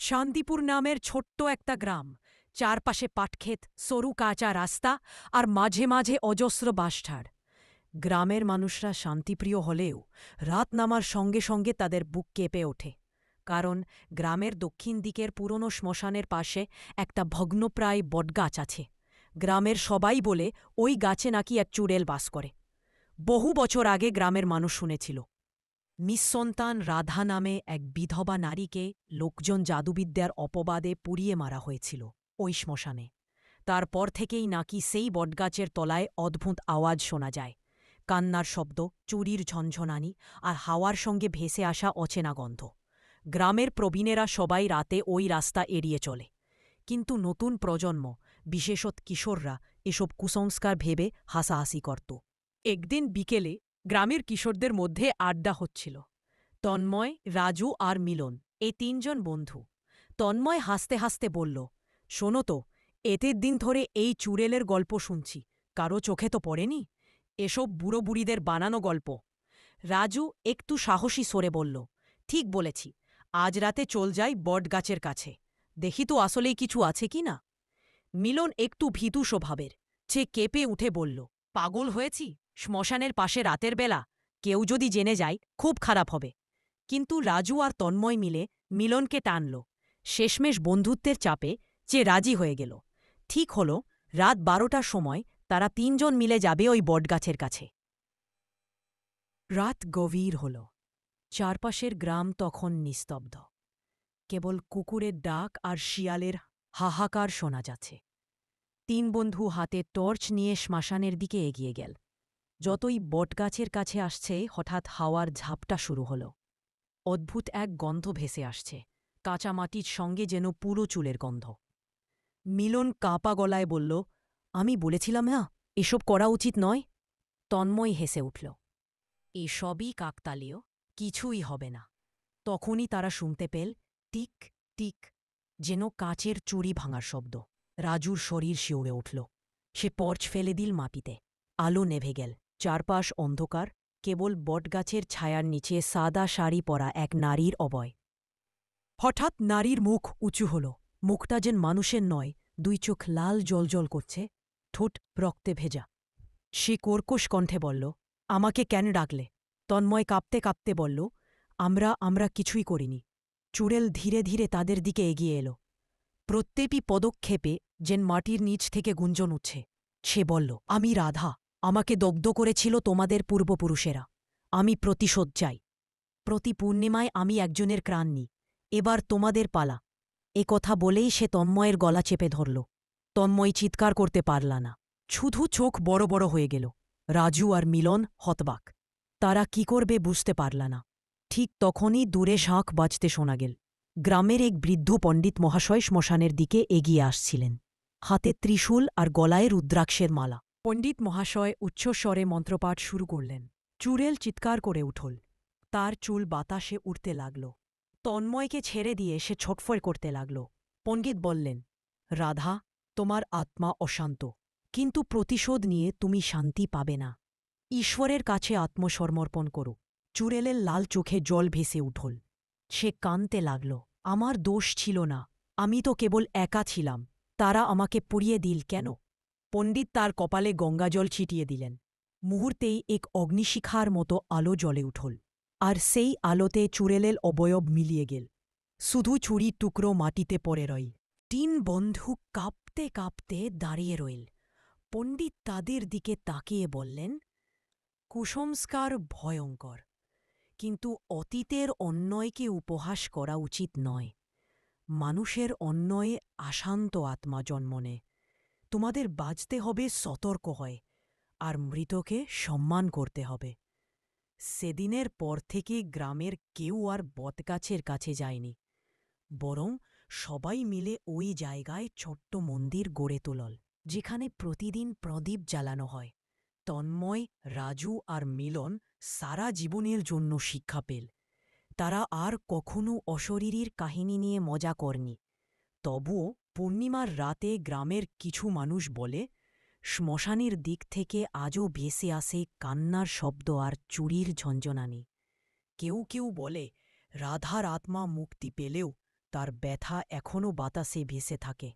শান্তিপুর নামের ছোট্ট একটা গ্রাম, চারপাশে পাটক্ষেত, সরু কাঁচা রাস্তা আর মাঝে মাঝে অজস্র বাঁশঝাড়। গ্রামের মানুষরা শান্তিপ্রিয় হলেও রাত নামার সঙ্গে সঙ্গে তাদের বুক কেঁপে ওঠে, কারণ গ্রামের দক্ষিণ দিকের পুরনো শ্মশানের পাশে একটা ভগ্নপ্রায় বটগাছ আছে। গ্রামের সবাই বলে ওই গাছে নাকি এক চুড়েল বাস করে। বহু বছর আগে গ্রামের মানুষ শুনেছিল নিঃসন্তান রাধা নামে এক বিধবা নারীকে লোকজন জাদুবিদ্যার অপবাদে পুড়িয়ে মারা হয়েছিল ওই শ্মশানে। তারপর থেকেই নাকি সেই বটগাছের তলায় অদ্ভুত আওয়াজ শোনা যায়, কান্নার শব্দ, চুরির ঝনঝনানি আর হাওয়ার সঙ্গে ভেসে আসা অচেনা গন্ধ। গ্রামের প্রবীণেরা সবাই রাতে ওই রাস্তা এড়িয়ে চলে, কিন্তু নতুন প্রজন্ম, বিশেষত কিশোররা, এসব কুসংস্কার ভেবে হাসাহাসি করত। একদিন বিকেলে গ্রামের কিশোরদের মধ্যে আড্ডা হচ্ছিল। তন্ময়, রাজু আর মিলন, এই তিনজন বন্ধু। তন্ময় হাসতে হাসতে বলল, শোনো তো, এতের দিন ধরে এই চুড়েলের গল্প শুনছি, কারো চোখে তো পড়েনি? এসব বুড়ো বুড়িদের বানানো গল্প। রাজু একটু সাহসী সরে বলল, ঠিক বলেছি, আজ রাতে চল যাই বটগাছের কাছে, দেখি তো আসলেই কিছু আছে কি না। মিলন একটু ভীতু স্বভাবের, সে কেঁপে উঠে বলল, পাগল হয়েছি? শ্মশানের পাশে রাতের বেলা? কেউ যদি জেনে যায় খুব খারাপ হবে। কিন্তু রাজু আর তন্ময় মিলে মিলনকে টানল। শেষমেশ বন্ধুত্বের চাপে যে রাজি হয়ে গেল। ঠিক হল, রাত 12টার সময় তারা তিনজন মিলে যাবে ওই বটগাছের কাছে। রাত গভীর হল। চারপাশের গ্রাম তখন নিস্তব্ধ। কেবল কুকুরের ডাক আর শিয়ালের হাহাকার শোনা যাচ্ছে। তিন বন্ধু হাতে টর্চ নিয়ে শ্মশানের দিকে এগিয়ে গেল। যতই বটগাছের কাছে আসছে, হঠাৎ হাওয়ার ঝাপটা শুরু হল। অদ্ভুত এক গন্ধ ভেসে আসছে, কাঁচা মাটির সঙ্গে যেন পুরো চুলের গন্ধ। মিলন কাঁপা গলায় বলল, আমি বলেছিলাম না, এসব করা উচিত নয়। তন্ময় হেসে উঠল, এসবই কাকতালীয়, কিছুই হবে না। তখনই তারা শুনতে পেল টিক টিক, যেন কাচের চুড়ি ভাঙার শব্দ। রাজুর শরীর শিউরে উঠল। সে টর্চ ফেলে দিল মাটিতে। আলো নেভে গেল, চারপাশ অন্ধকার, কেবল বটগাছের ছায়ার নিচে সাদা শাড়ি পরা এক নারীর অবয়। হঠাৎ নারীর মুখ উঁচু হল, মুখটা যেন মানুষের নয়, দুই চোখ লাল জ্বলজ্বল করছে, ঠোঁট রক্তে ভেজা। সে কর্কশ কণ্ঠে বলল, আমাকে কেন ডাকলে? তন্ময় কাঁপতে কাঁপতে বলল, আমরা কিছুই করিনি। চুড়েল ধীরে ধীরে তাদের দিকে এগিয়ে এলো। প্রত্যেকটি পদক্ষেপে যেন মাটির নিচ থেকে গুঞ্জন উঠছে। সে বলল, আমি রাধা, আমাকে দগ্ধ করেছিল তোমাদের পূর্বপুরুষেরা। আমি প্রতিশোধ চাই। প্রতি পূর্ণিমায় আমি একজনের প্রাণ নিই, এবার তোমাদের পালা। এ কথা বলেই সে তন্ময়ের গলা চেপে ধরল। তন্ময় চিৎকার করতে পারল না, শুধু চোখ বড় বড় হয়ে গেল। রাজু আর মিলন হতবাক, তারা কি করবে বুঝতে পারল না। ঠিক তখনই দূরে শাঁখ বাজতে শোনা গেল। গ্রামের এক বৃদ্ধ পণ্ডিত মহাশয় শ্মশানের দিকে এগিয়ে আসছিলেন, হাতে ত্রিশূল আর গলায় রুদ্রাক্ষের মালা। পণ্ডিত মহাশয় উচ্চস্বরে মন্ত্রপাঠ শুরু করলেন। চুড়েল চিৎকার করে উঠল, তার চুল বাতাসে উড়তে লাগল। তন্ময়কে ছেড়ে দিয়ে সে ছটফট করতে লাগল। পণ্ডিত বললেন, রাধা, তোমার আত্মা অশান্ত, কিন্তু প্রতিশোধ নিয়ে তুমি শান্তি পাবে না। ঈশ্বরের কাছে আত্মসমর্পণ করো। চুড়েলের লাল চোখে জল ভেসে উঠল। সে কাঁদতে লাগল, আমার দোষ ছিল না, আমি তো কেবল একা ছিলাম, তারা আমাকে পুড়িয়ে দিল কেন? পণ্ডিত তার কপালে গঙ্গাজল ছিটিয়ে দিলেন। মুহূর্তেই এক অগ্নিশিখার মতো আলো জ্বলে উঠল, আর সেই আলোতে চুড়েলের অবয়ব মিলিয়ে গেল। শুধু ছুরির টুকরো মাটিতে পড়ে রইল। তিন বন্ধু কাঁপতে কাঁপতে দাঁড়িয়ে রইল। পণ্ডিত তাদের দিকে তাকিয়ে বললেন, কুসংস্কার ভয়ঙ্কর, কিন্তু অতীতের অন্যায়কে উপহাস করা উচিত নয়। মানুষের অন্যায়ে অশান্ত আত্মা জন্ম নেয়। তোমাদের বাঁচতে হবে সতর্ক হয়, আর মৃতকে সম্মান করতে হবে। সেদিনের পর থেকে গ্রামের কেউ আর বটগাছের কাছে যায়নি, বরং সবাই মিলে ওই জায়গায় ছোট্ট মন্দির গড়ে তোলল, যেখানে প্রতিদিন প্রদীপ জ্বালানো হয়। তন্ময়, রাজু আর মিলন সারা জীবনের জন্য শিক্ষা পেল। তারা আর কখনো অশরীরীর কাহিনী নিয়ে মজা করেনি। তবুও পূর্ণিমার রাতে গ্রামের কিছু মানুষ বলে, শ্মশানের দিক থেকে আজও ভেসে আসে কান্নার শব্দ আর চুরির ঝঞ্ঝনানি। কেউ কেউ বলে, রাধার আত্মা মুক্তি পেলেও তার ব্যথা এখনও বাতাসে ভেসে থাকে।